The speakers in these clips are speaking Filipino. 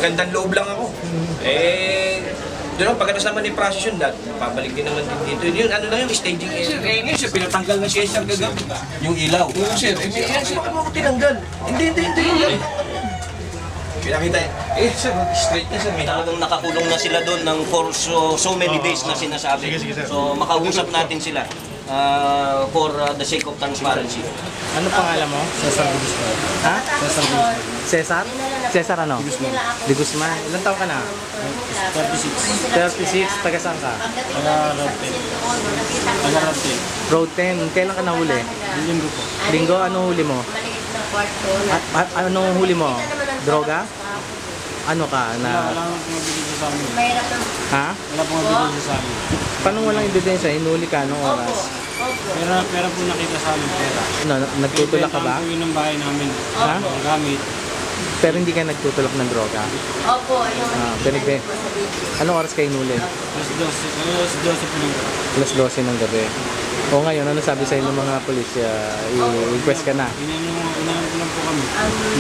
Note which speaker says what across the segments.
Speaker 1: magandang loob lang ako. Doon pagkatapos naman ni process yun, pabalik din naman dito. Yun, ano lang yung staging area. Ngayon siya, pinatanggal na siya kagabi.
Speaker 2: Yung ilaw.
Speaker 1: Oo, sir. Sir, bakit mo ako tinanggal? Hindi. Pinakita sir, straight na sir.
Speaker 2: Talagang nakakulong na sila doon ng for so many days na sinasabi. So makausap natin sila for the sake of transparency.
Speaker 3: Ano pangalan mo?
Speaker 4: Cesar de Guzman.
Speaker 3: Ha?
Speaker 4: Cesar de Guzman.
Speaker 3: Cesar? Cesar ano? De Guzman. Ilan taon ka na?
Speaker 4: 36.
Speaker 3: 36. Taga saan ka?
Speaker 4: Taga Route 10.
Speaker 3: Road 10. Kailan ka nahuli?
Speaker 4: Linggo po.
Speaker 3: Linggo, ano huli mo? Ano huli mo? Droga? Ano ka?
Speaker 4: Wala nang mabibigay sa amin.
Speaker 3: Ha?
Speaker 4: Wala pong mabibigay sa amin.
Speaker 3: Paano walang ebidensya? Hinuli ka anong oras?
Speaker 4: Pera po nakita sa amin, pera.
Speaker 3: Ano, nagtutulak ka ba?
Speaker 4: Pinentahan po yun ng bahay namin.
Speaker 3: Ha?
Speaker 4: Ang gamit.
Speaker 3: Pero hindi ka nagtutulak ng droga?
Speaker 5: Opo, yung
Speaker 3: Anong oras kayo hinuli?
Speaker 4: Alas 12 po nung
Speaker 3: Alas 12 ng gabi. O ngayon, ano sabi sa'yo ng mga polis? I-request ka na.
Speaker 4: Inanan ko lang po kami.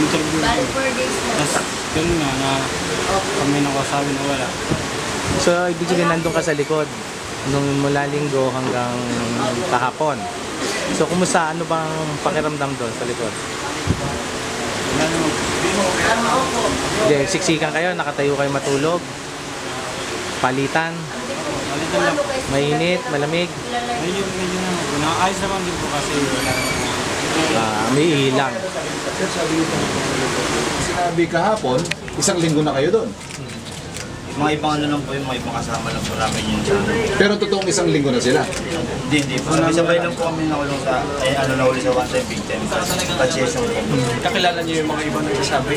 Speaker 4: Interview
Speaker 5: bali
Speaker 4: po.
Speaker 5: 4 days na.
Speaker 4: Tapos, ganun nga na kami nakasabi na wala.
Speaker 3: So, ibig sabihin nandun ka sa likod nung mula linggo hanggang kahapon. So, kumusta? Ano bang pakiramdam doon sa likod?
Speaker 4: Wala naman.
Speaker 5: Opo.
Speaker 3: Hindi, siksikan kayo, nakatayo kayo matulog. Palitan,
Speaker 4: Malitan lang.
Speaker 3: mainit, malamig,
Speaker 4: Medyo na. Ayos naman din po kasi wala naman.
Speaker 3: may ilang.
Speaker 6: Sinabi kahapon, isang linggo na kayo doon.
Speaker 2: Mga ibang ano lang po yung mga ibang kasama lang po namin yun sa
Speaker 6: Pero totoong isang linggo na sila.
Speaker 2: Hindi po. Sabay lang po kami nakulong sa, nahuli sa one-time victim. Pagkasyon po.
Speaker 1: Kakilala niyo yung mga ibang nagsasabi.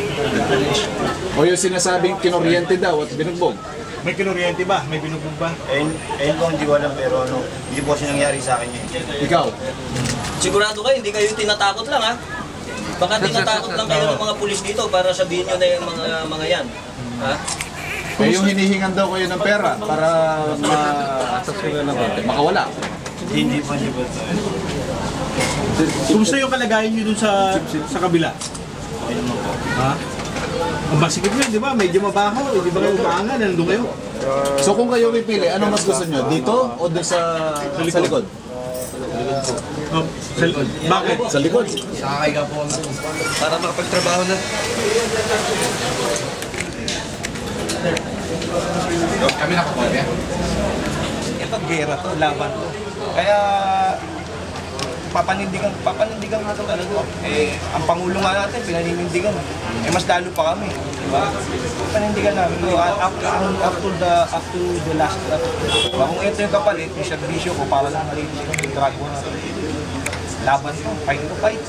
Speaker 6: O yung sinasabing kinuryente daw at binugbog.
Speaker 4: May kinuryente ba? May binugbog ba?
Speaker 2: Ayun po, hindi ko alam pero hindi po kasi nangyari sa akin yun.
Speaker 6: Ikaw,
Speaker 2: Sigurado kayo, hindi kayo tinatakot lang ha? Baka tinatakot lang kayo ng mga pulis dito para sabihin nyo na yung mga yan. Ha?
Speaker 6: eh yung hinihingan daw kayo ng pera para makawala.
Speaker 2: Hindi po.
Speaker 7: Kumusta yung kalagayan nyo dun sa kabila? Ha? Ang masikip nyo, di ba? Medyo mabaho. Di ba kayo umaangan? Nandun kayo?
Speaker 6: So kung kayo pipili, ano mas gusto nyo? Dito o doon sa likod?
Speaker 7: Oh, bakit?
Speaker 6: Sa likod.
Speaker 1: Para makapagtrabaho na.
Speaker 6: Kami nakapagya.
Speaker 1: Ito, gera to, laban to. Kaya, papanindigan natin talaga. Ang Pangulo nga natin, pinaninindigan. Mas lalo pa kami. Diba? Panindigan namin. Up to the last. Diba? Kung ito yung kapalit, yung servisyo ko, para lang malinis yung drug war natin. Laban to, fight to fight.